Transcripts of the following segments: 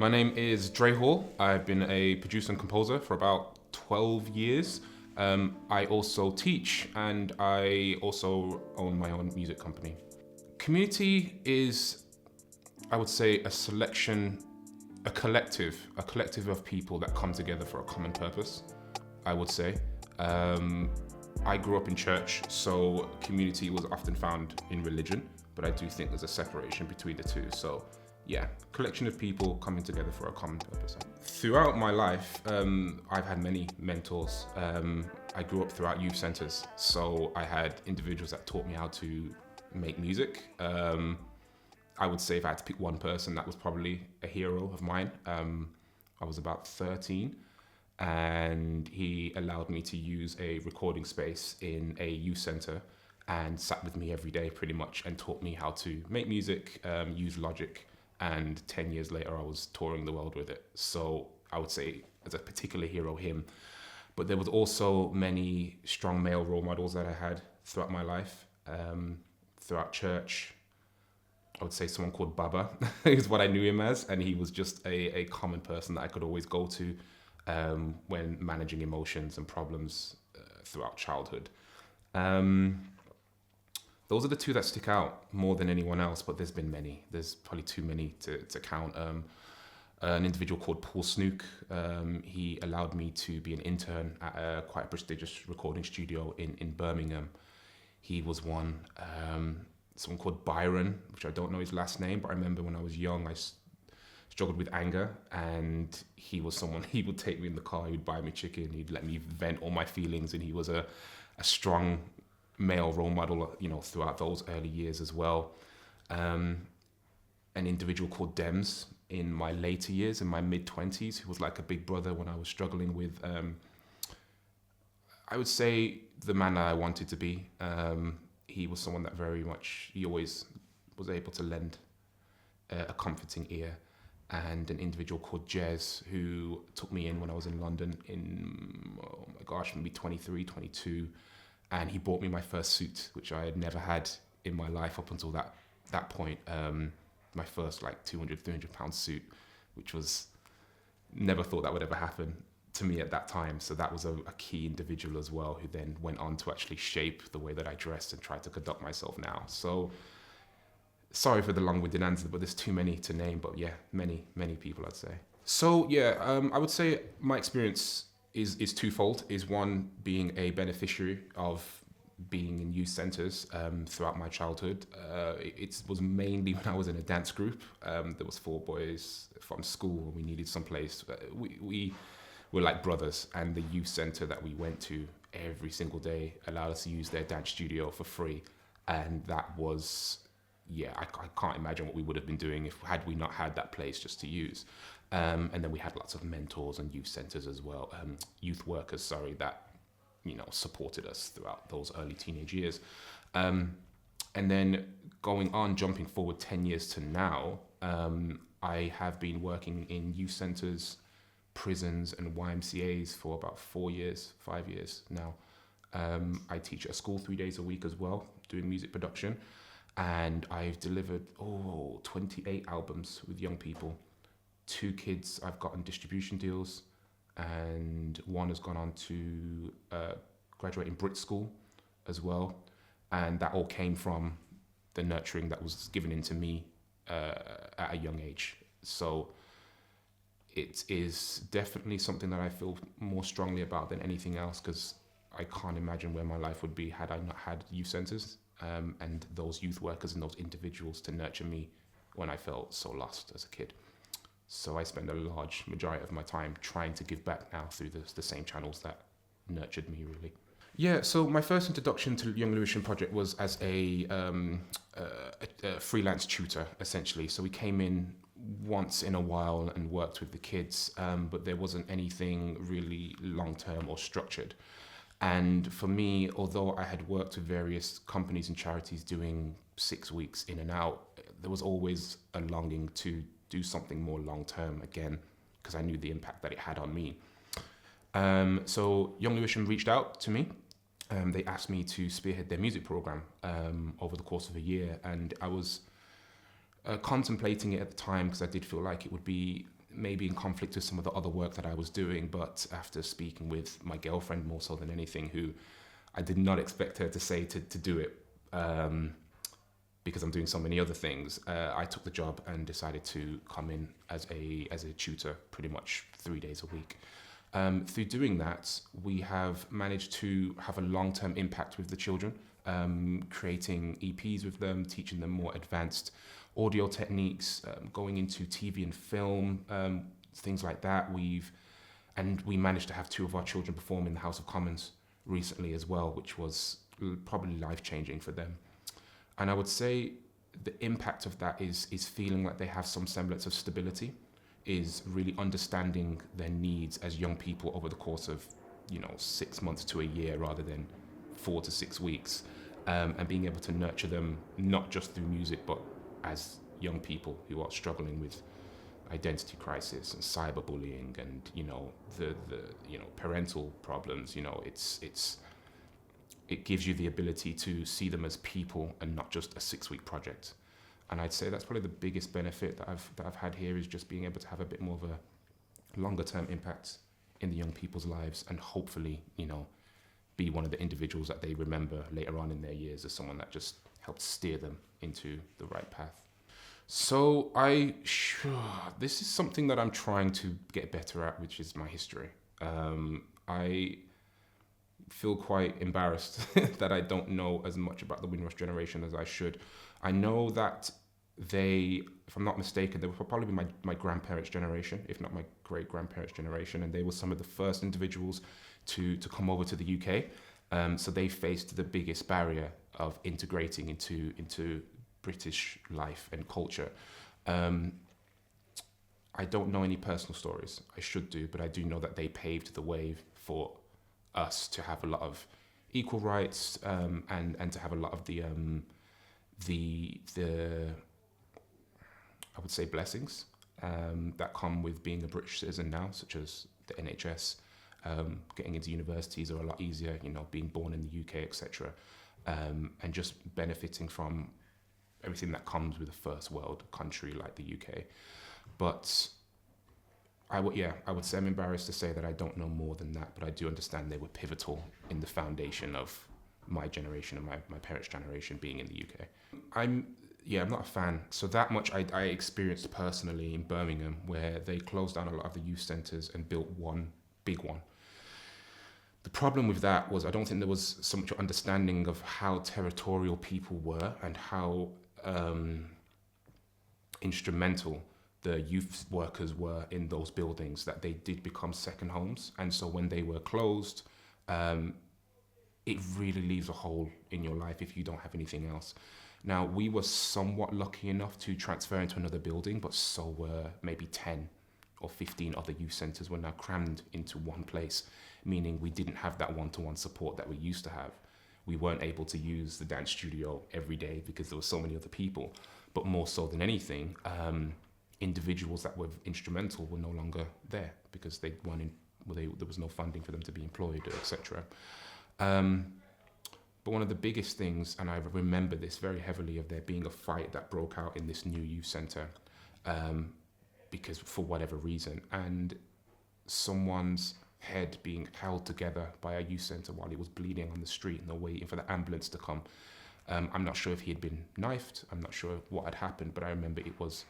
My name is Dre Hall. I've been a producer and composer for about 12 years. I also teach and I also own my own music company. Community is, I would say, a collective of people that come together for a common purpose, I would say. I grew up in church, so community was often found in religion, but I do think there's a separation between the two. So yeah, collection of people coming together for a common purpose. Throughout my life, I've had many mentors. I grew up throughout youth centers, so I had individuals that taught me how to make music. I would say if I had to pick one person, that was probably a hero of mine. I was about 13 and he allowed me to use a recording space in a youth center and sat with me every day pretty much and taught me how to make music, use Logic. And 10 years later, I was touring the world with it. So I would say as a particular hero, him. But there was also many strong male role models that I had throughout my life, throughout church. I would say someone called Baba is what I knew him as. And he was just a common person that I could always go to when managing emotions and problems throughout childhood. Those are the two that stick out more than anyone else, but there's been many. There's probably too many to count. An individual called Paul Snook, he allowed me to be an intern at a quite prestigious recording studio in Birmingham. He was one. Someone called Byron, which I don't know his last name, but I remember when I was young, I struggled with anger, and he was someone, he would take me in the car, he would buy me chicken, he'd let me vent all my feelings, and he was a strong male role model, throughout those early years as well. An individual called Dems in my later years, in my mid-20s, who was like a big brother when I was struggling with, I would say, the man that I wanted to be. He was someone that he always was able to lend a comforting ear. And an individual called Jez, who took me in when I was in London in, oh my gosh, maybe 23, 22. And he bought me my first suit, which I had never had in my life up until that point. My first like 200, 300 pound suit, which was, never thought that would ever happen to me at that time. So that was a key individual as well, who then went on to actually shape the way that I dressed and try to conduct myself now. So sorry for the long-winded answer, but there's too many to name. But yeah, many, many people, I'd say. So yeah, I would say my experience is twofold. Is one, being a beneficiary of being in youth centres throughout my childhood. It was mainly when I was in a dance group. There was 4 boys from school and we needed some place. We were like brothers, and the youth centre that we went to every single day allowed us to use their dance studio for free. And that was, I can't imagine what we would have been doing had we not had that place just to use. And then we had lots of mentors and youth centres as well, youth workers, that, supported us throughout those early teenage years. And then jumping forward 10 years to now, I have been working in youth centres, prisons and YMCAs for about 5 years now. I teach at a school 3 days a week as well, doing music production. And I've delivered 28 albums with young people. 2 kids I've gotten distribution deals, and one has gone on to graduate in Brit School as well. And that all came from the nurturing that was given into me at a young age. So it is definitely something that I feel more strongly about than anything else, because I can't imagine where my life would be had I not had youth centres and those youth workers and those individuals to nurture me when I felt so lost as a kid. So I spend a large majority of my time trying to give back now through the same channels that nurtured me, really. Yeah, so my first introduction to Young Lewisham Project was as a freelance tutor, essentially. So we came in once in a while and worked with the kids, but there wasn't anything really long-term or structured. And for me, although I had worked with various companies and charities doing 6 weeks in and out, there was always a longing to do something more long-term again, because I knew the impact that it had on me. So Young Lewisham reached out to me. They asked me to spearhead their music program over the course of a year, and I was contemplating it at the time because I did feel like it would be maybe in conflict with some of the other work that I was doing, but after speaking with my girlfriend more so than anything, who I did not expect her to say to do it, because I'm doing so many other things, I took the job and decided to come in as a tutor pretty much 3 days a week. Through doing that, we have managed to have a long-term impact with the children, creating EPs with them, teaching them more advanced audio techniques, going into TV and film, things like that. We managed to have 2 of our children perform in the House of Commons recently as well, which was probably life-changing for them. And I would say the impact of that is feeling like they have some semblance of stability, is really understanding their needs as young people over the course of 6 months to a year rather than 4 to 6 weeks, and being able to nurture them not just through music but as young people who are struggling with identity crisis and cyberbullying and the parental problems. It gives you the ability to see them as people and not just a 6-week project. And I'd say that's probably the biggest benefit that I've had here, is just being able to have a bit more of a longer term impact in the young people's lives, and hopefully be one of the individuals that they remember later on in their years as someone that just helped steer them into the right path. So this is something that I'm trying to get better at, which is my history. I feel quite embarrassed that I don't know as much about the Windrush generation as I should. I know that they, if I'm not mistaken, they were probably my grandparents' generation, if not my great-grandparents' generation, and they were some of the first individuals to come over to the UK. So they faced the biggest barrier of integrating into British life and culture. I don't know any personal stories. I should do, but I do know that they paved the way for us to have a lot of equal rights, and to have a lot of the I would say blessings that come with being a British citizen now, such as the NHS, getting into universities are a lot easier, being born in the UK, etc., and just benefiting from everything that comes with a first world country like the UK. But I would say I'm embarrassed to say that I don't know more than that, but I do understand they were pivotal in the foundation of my generation and my parents' generation being in the UK. I'm not a fan. So that much I experienced personally in Birmingham, where they closed down a lot of the youth centres and built one big one. The problem with that was I don't think there was so much understanding of how territorial people were and how instrumental the youth workers were in those buildings, that they did become second homes. And so when they were closed, it really leaves a hole in your life if you don't have anything else. Now, we were somewhat lucky enough to transfer into another building, but so were maybe 10 or 15 other youth centres were now crammed into one place, meaning we didn't have that one-to-one support that we used to have. We weren't able to use the dance studio every day because there were so many other people. But more so than anything, individuals that were instrumental were no longer there because there was no funding for them to be employed, etc. But one of the biggest things, and I remember this very heavily, of there being a fight that broke out in this new youth centre, because for whatever reason, and someone's head being held together by a youth centre while he was bleeding on the street and they're waiting for the ambulance to come. I'm not sure if he had been knifed. I'm not sure what had happened, but I remember it was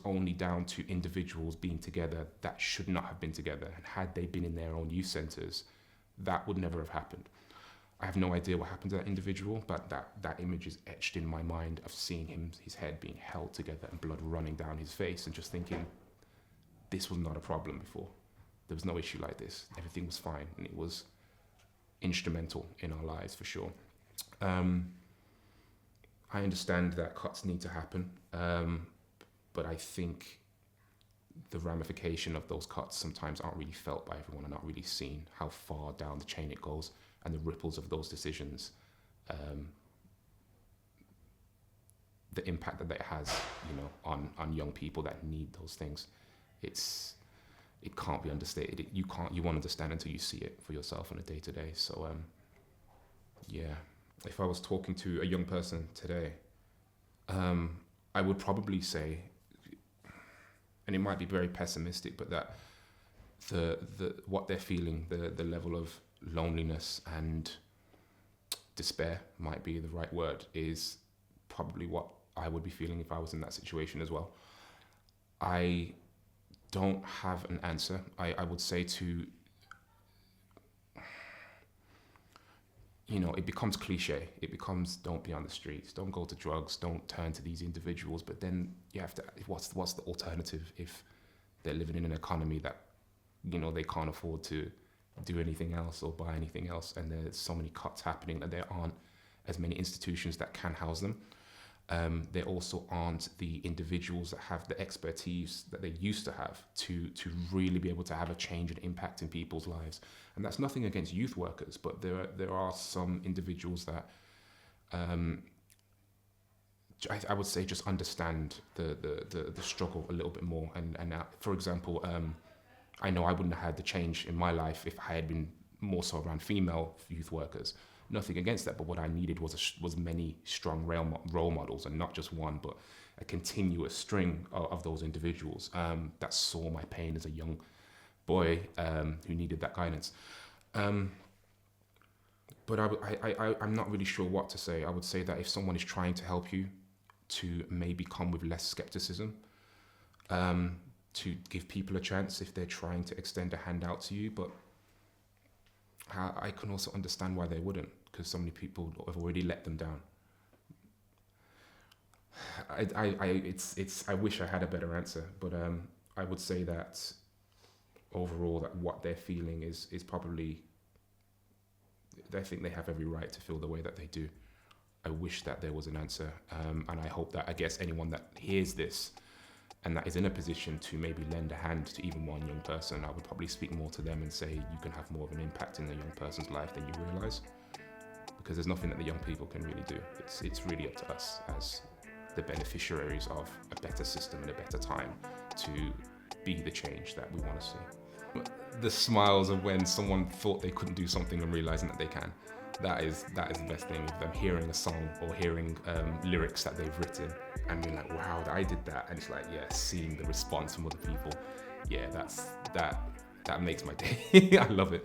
only down to individuals being together that should not have been together. And had they been in their own youth centres, that would never have happened. I have no idea what happened to that individual, but that image is etched in my mind of seeing his head being held together and blood running down his face, and just thinking, this was not a problem before. There was no issue like this. Everything was fine, and it was instrumental in our lives for sure. I understand that cuts need to happen, but I think the ramification of those cuts sometimes aren't really felt by everyone and not really seen how far down the chain it goes, and the ripples of those decisions, the impact that it has, on young people that need those things. It can't be understated. You won't understand until you see it for yourself on a day-to-day. So, if I was talking to a young person today, I would probably say and it might be very pessimistic, but that the what they're feeling, the level of loneliness and despair might be the right word, is probably what I would be feeling if I was in that situation as well. I don't have an answer. I would say to, it becomes cliche. It becomes, don't be on the streets, don't go to drugs, don't turn to these individuals. But then you have to, what's the alternative if they're living in an economy that, they can't afford to do anything else or buy anything else, and there's so many cuts happening that there aren't as many institutions that can house them. There also aren't the individuals that have the expertise that they used to have to really be able to have a change and impact in people's lives. And that's nothing against youth workers, but there are some individuals that I would say just understand the struggle a little bit more. And for example, I know I wouldn't have had the change in my life if I had been more so around female youth workers. Nothing against that, but what I needed was many strong role models, and not just one, but a continuous string of those individuals that saw my pain as a young boy who needed that guidance. But I'm not really sure what to say. I would say that if someone is trying to help you, to maybe come with less skepticism, to give people a chance if they're trying to extend a hand out to you. But I can also understand why they wouldn't, because so many people have already let them down. I wish I had a better answer, but I would say that overall, that what they're feeling is probably, I think they have every right to feel the way that they do. I wish that there was an answer, and I hope that, I guess, anyone that hears this and that is in a position to maybe lend a hand to even one young person, I would probably speak more to them and say you can have more of an impact in a young person's life than you realise, because there's nothing that the young people can really do. It's really up to us as the beneficiaries of a better system and a better time to be the change that we want to see. The smiles of when someone thought they couldn't do something and realising that they can. That is the best thing, of them hearing a song or hearing lyrics that they've written and being like, wow, I did that. And it's like, yeah, seeing the response from other people. Yeah, that makes my day. I love it.